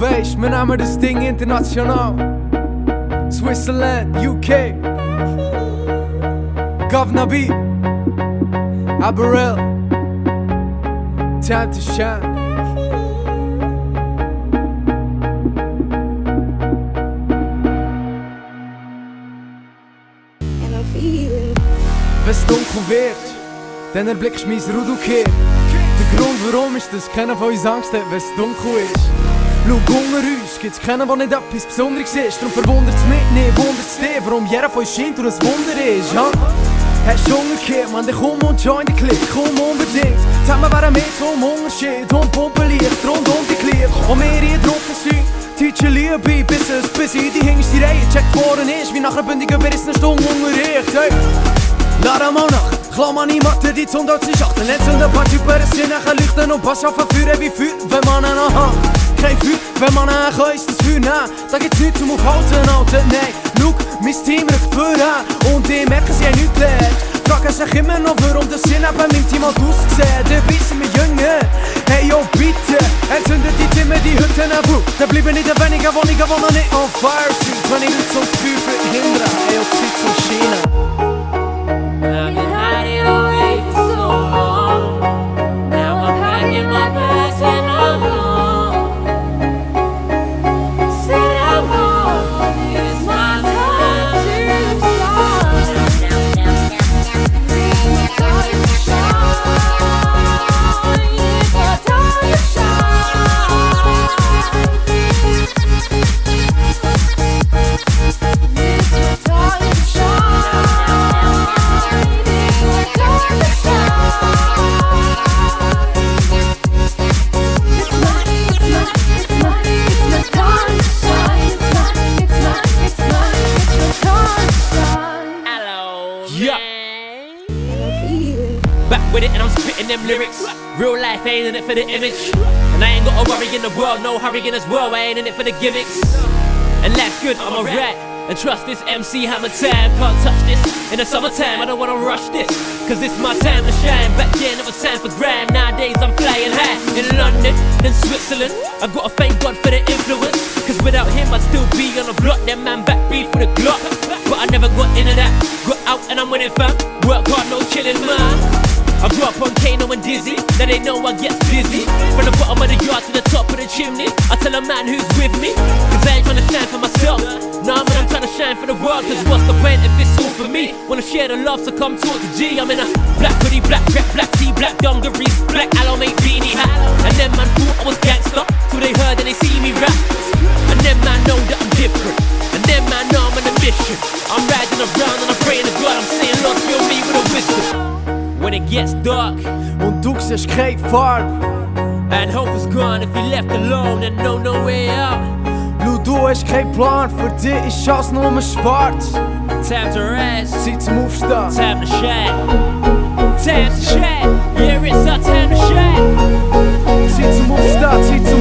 weisst, wir nehmen das Ding international. Switzerland, UK, Governor B, Aberrell, time to shine. Wenn's dunkel wird, dann erblickst du mein Rudelkehr. Der Grund warum ist, dass keiner von uns Angst hat, wenn's dunkel ist. Schau, unter uns gibt's keinen, der nicht etwas Besonderes ist. Darum verwundert's mich nicht, wundert's dich, warum jeder von uns scheint und ein Wunder ist, ja? Hast du umgekehrt, man, dann komm und join den Klick, komm unbedingt. Zusammen wären wir zum Unterschied und Pumpenlicht rund um die Glied. Und wir hier drauf sind, Teacher Liebe, bis in die hinterste Reihe gecheckt worden ist, wie nach einer Bündung überrissenen Stunde Unterricht, hey. Lara mal nach, Klammer niemand, die Zunde hat sich Schachteln. Jetzt sind ein paar Typen, es sind nachher Leuchten und Pass schaffen Feuer wie Feuer, wenn man einen hat. Kein Feuer, wenn man einen kann, ist das Feuer nehmen. Da gibt's nichts zum Aufhalten, Alter, nein. Schau, mein Team rückt voran und ich merke, sie haben nichts gelernt. Fragen sich immer noch, warum das sie neben meinem Team halt ausgesehen. Dabei sind wir jünger, hey yo bitte. Entzündet die Zimmer, die Hütten ab. Da bleiben nicht weniger Wohnungen, die noch nicht on fire sind. Wenn ich nicht zum Feuer verhindere, hey yo, Zeit zum Schienen. I've been hiding away for so long. Now I'm packing my bags and I'm home. Said I'm home, it's my time to shine. It's my time to shine. It's my time to shine. It's my time to shine. Back with it and I'm spitting them lyrics. Real life ain't in it for the image. And I ain't got a worry in the world, no hurry in this world, I ain't in it for the gimmicks. And life's good, I'm alright. And trust this MC hammer time, can't touch this. In the summertime, I don't wanna rush this. Cause it's my time to shine. Back then it was time for grind. Nowadays I'm flying high. In London, then Switzerland. I gotta thank God for the influence. Cause without him I'd still be on the block. Them man back beef for the Glock. But I never got into that. Got out and I'm winning fam. Work hard, no chillin' man. I grew up on Kano and Dizzy, now they know I get busy. From the bottom of the yard to the top of the chimney, I tell a man who's with me. Cause I ain't tryna shine for myself, nah man I'm tryna shine for the world. Cause what's the point if it's all for me? Wanna share the love so come talk to G. I'm in a black hoodie, black rap, black tee, black dungarees, black aloe mate beanie hat. And them man thought I was gangster, till they heard and they see me rap. And them man know that I'm different, and them man know I'm on a mission. I'm riding around and I'm praying to God, I'm saying Lord fill me with a wisdom. When it gets dark und du siehst keine Farbe, and hope is gone if you're left alone and no way out. Schau, du hast keinen Plan, für dich ist alles nur schwarz. Time to rise, Zeit zum Aufstehen. time to shine. Time to shine, yeah it's our time to shine. Zeit zum Aufstehen, Zeit zum